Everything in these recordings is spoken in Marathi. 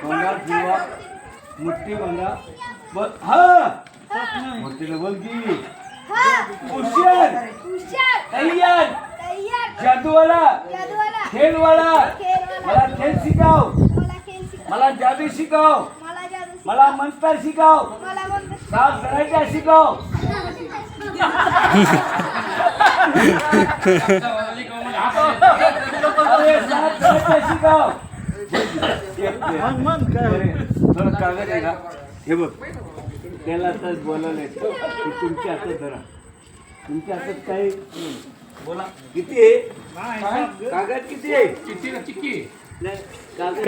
तोंडात जीवा मुठ्ठी बांधा बघ हा मोठीला बोल की हुशार तैयार जादूवाला खेळवाला मला खेळ शिकाव मला जादू शिकाव मला मंत्र शिकाव साफ करायचा शिकाव अरे साफ करायचा शिकाव थोडं कागद आहे का हे बघ त्याला तर बोलायला तुमच्या हातात धरा तुमच्या हातात काय बोला किती आहे कागद किती आहे चिक्की कागद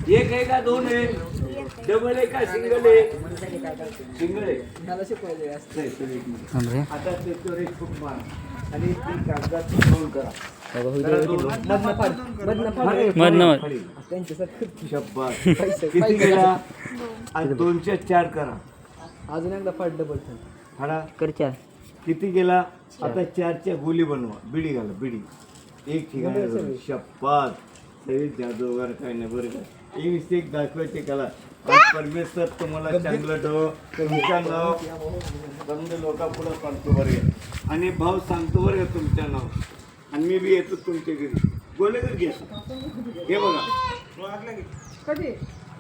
एक आहे का दोन आहे डबल आहे का सिंगल आहे सिंगल आहे आता त्याच्यावर एक खूप मार आणि ती कागदात फोन करा किती गेला आणि 204 करा अजून एकदा फाट डबल फाडा करच्या किती गेला आता 4च्या गोली बनवा बिडी घाला बिडी एक ठिकाणी शपथ तरी जादू वगैरे काय नाही बरं का एक मिस्टेक दाखवायचे कला परमेश्वर तुम्हाला चांगलं ठेव तुमच्या नाव समजा लोकांपुढं सांगतो बरं आणि भाऊ सांगतो बरं का तुमच्या नाव आणि मी बी येतो तुमच्या घरी गोलेकर घे हे बघा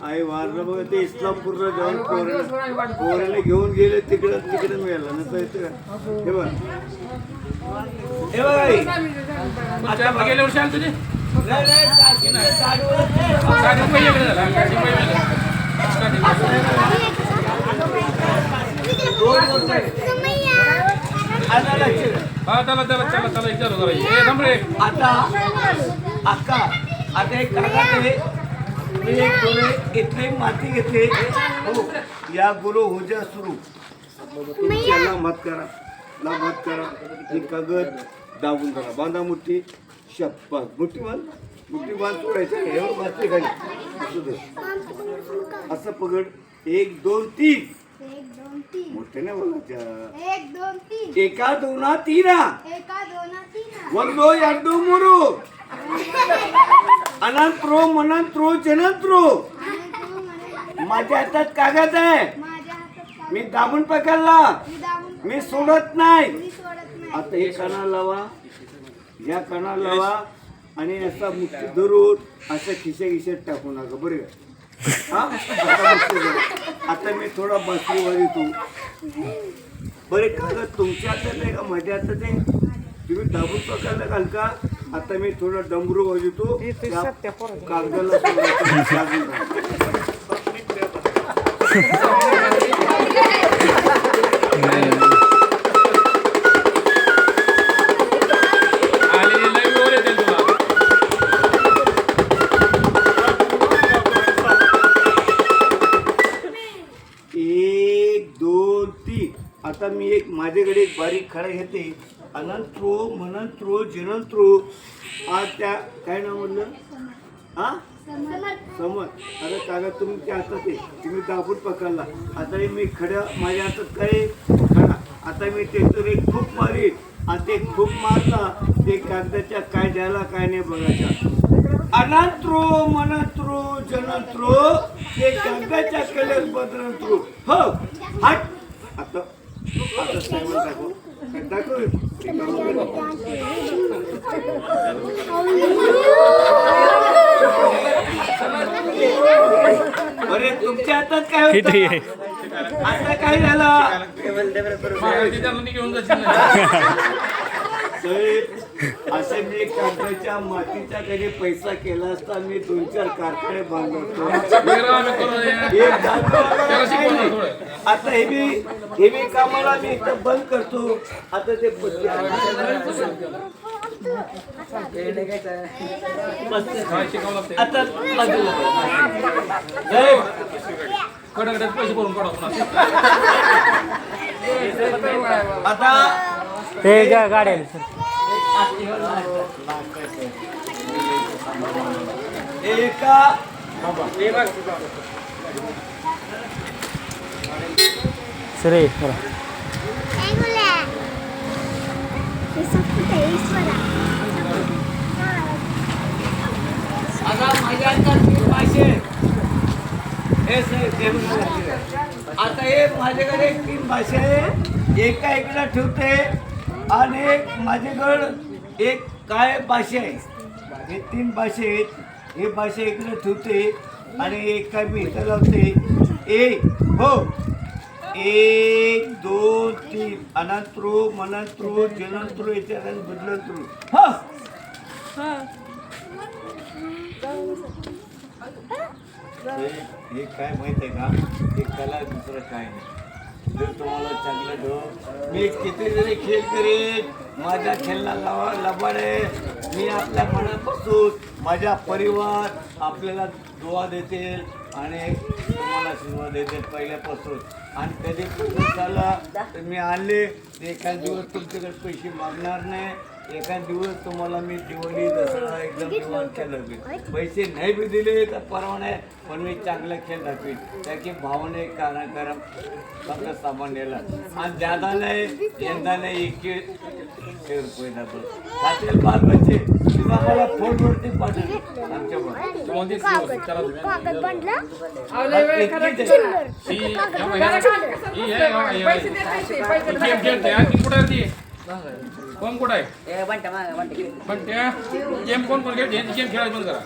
आई वारलं बघा ते इस्लामपूरला जाऊन पोराला घेऊन गेले तिकडे मिळालं नसतं येतं का हे बघा हे बघा आई आता गेल्या वर्षी आलं तुझे आता एक कागद इथले माती घेतली हो या गुरु हुजा सुरू तुमच्याला मत करा ही कागद दाबून करा बांधा मुठ्ठी शपथ मुठ्ठी बांध सोडायचं एवढं वाचले खाली असू दे असं पकड 1 2 3 मोठे नाही बोलायच्या एका दोना तीना 1 2 2 3 अनंत्रो मनंत्रो जनंत्रो माझ्या हातात कागद आहे मी दाबून पकडला मी सोडत नाही आता हे कानाला लावा या कानाला लावा आणि असा मुठी धरून असं खिशात टाकू नका बरं का आता मी थोडा बसरी वाजतो बरे कागद तुमच्या हातात आहे का माझ्या हातात आहे तुम्ही दाबून पकडला घाल का आता मी थोडा डमरू वाजवतो कागदाला आता मी एक माझ्याकडे एक बारीक खडा घेते अनंत्रो मनंत्रो जनंत्रो आज त्या काय नाव म्हणलं हा समज आता कागद तुमच्या हातात आहे तुम्ही दाबून पकडला आता मी खड्या माझ्या हातात काय खडा आता मी त्याच्यावर एक खूप मारीन आणि ते खूप मारला ते कागदाच्या काय द्यायला काय नाही बघायच्या अनंत्रो मनंत्रो जनंत्रो ते कागदाच्या कलर बदलंत्रो हो हट आता अरे तुमच्या हातात काय होतं आता काय झालं असं मी कागदाच्या मातीच्या घरी पैसा केला असता मी 2-4 कारखाने बांधतो आता हे बी कामाला मी इथं बंद करतो आता ते आता पैसे भरून आता हे गाड्या एका सरे आता माझ्या आता हे माझ्याकडे 3 भाषा आहे. एका इकडे ठेवते आणि एक माझ्याकडे एक काय भाषा आहे. हे 3 भाषा आहेत. हे भाषा इकडे ठेवते आणि एक काय मी इथं लावते. हो 1 2 3 अनंतरू मनंतरू जनंतरू याच्या बदलंतरू. हा हे काय माहित आहे का, हे कला दुसरं काय नाही. जर तुम्हाला चांगलं ठेव, मी किती जरी खेळ करेन, माझ्या खेळला लबाड आहे. मी आपल्या मनापासून माझ्या परिवार आपल्याला दुआ देतील आणि तुम्हाला आशीर्वाद देतील पहिल्यापासून. आणि कधी पैसे झाला तर मी आणले एखाद दिवस तुमच्याकडे पैसे मागणार नाही. एखाद दिवस तुम्हाला मी दिवाळी दसरा एकदम निवांत केलं. पैसे नाही बी दिले तर परवा नाही, पण मी चांगलं खेळ दाखवेन. त्याची भावने कारण सगळं सामान नेलं आणि ज्यादा नाही यंदा नाही 21 रुपये दाखल खातील बाल बच्चे. तुला मला फोनवरती पाठवले आमच्यावर. कोण कुठं आहे पण त्या गेम कोण खेळते गेम खेळायला बंद करा.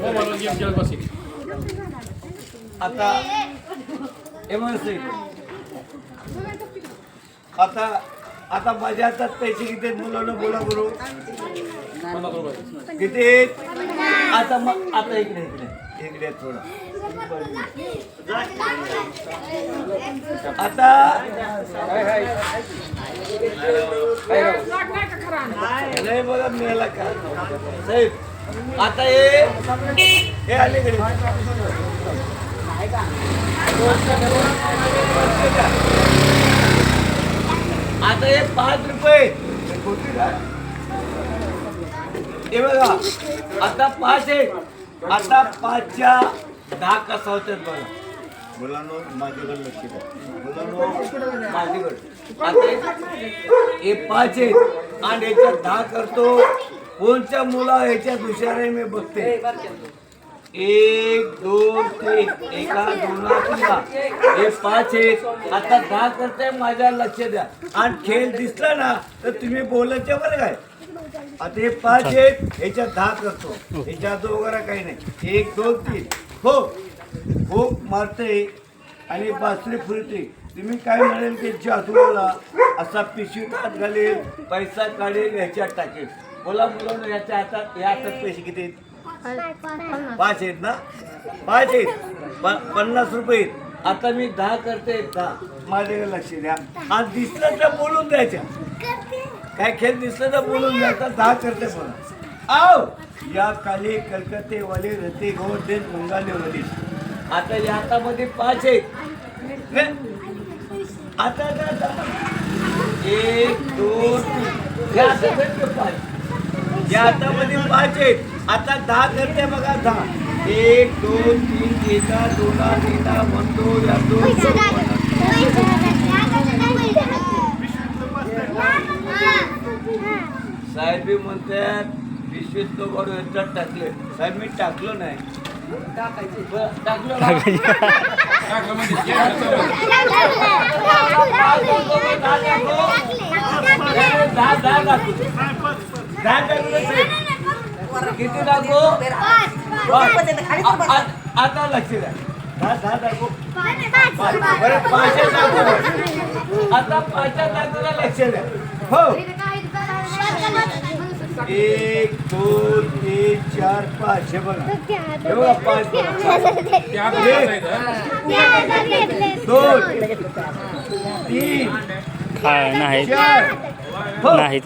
मोबाईलवर गेम खेळत बसेल. आता आता माझ्या हातात पैसे किती आहेत मुलांना बोला बरोबर. 50 रुपये किती आहेत? आता इकडे थोडं आता नाही बघा मिळाला का साहेब. आता हे अलीकडे आता हे 5 रुपये हे बघा. आता 5 आहे. आता 5च्या 10 कसा होतात बघा. मुलांनो माझ्याकडे लक्ष द्या. मुलांनो माझ्याकडे आता हे 5 आहे आणि याच्यात 10 करतो. कोणच्या मुला याच्यात हुशार आहे मी बघते. 1 2 3 एका दोना तीन हे 5 आहेत. आता 10 करते. माझ्या लक्ष द्या आणि खेळ दिसला ना तर तुम्ही बोलायचे बरं काय. आता हे 5 आहेत याच्यात 10 करतो. याच्यात वगैरे काही नाही. 1 2 3 हो हो मारते आणि बासरी फुरते. तुम्ही काय म्हणेल की जादूला असा पिशवीत हात घालेल पैसा काढेल ह्याच्यात टाकेल. बोला मुलांना याच्या हातात या हातात पैसे किती आहेत? 5 आहेत ना. 5 आहेत 50 रुपये आहेत. आता मी 10 करते. 10 माझ्याकडे लक्ष द्या आणि दिसलं तर बोलून द्यायच्या. काय खेळ दिसलं तर बोलून द्यायचा. 10 करते बोला. आओ या काले कलकत्ते वाले रते गोवर्धन मंगाले वाले. आता या हातामध्ये 5 आहेत. आता 1 2 3 या हातामध्ये 5 या हातामध्ये 5 आहेत. आता 10 करते बघा. 10 1 2 3 एका दोना तीना म्हणतो या साहेब बी म्हणतात पिशवीत तो बरोबर याच्यात टाकले. साहेब मी टाकलो नाही. टाकलो किती दाखवू. आता लक्ष द्या. 10 दाखवू. बरं 5 दाखवू. आता 5 दाखवूला लक्ष द्या. हो 1 2 3 4 5 हे बघा. हे बघा 5 बघा. 2 3 काय नाही 4 हो. नाही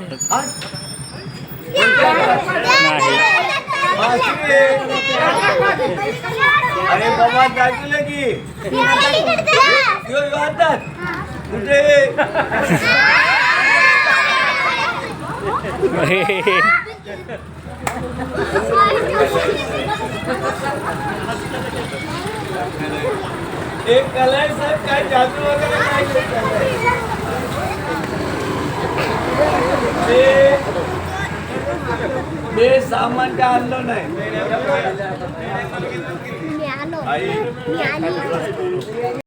अरे बाबा दाखवलं की वाहतात कुठे. एक कलाय साहेब काय जादू वगैरे काय ते सामान काय आणलं नाही. आई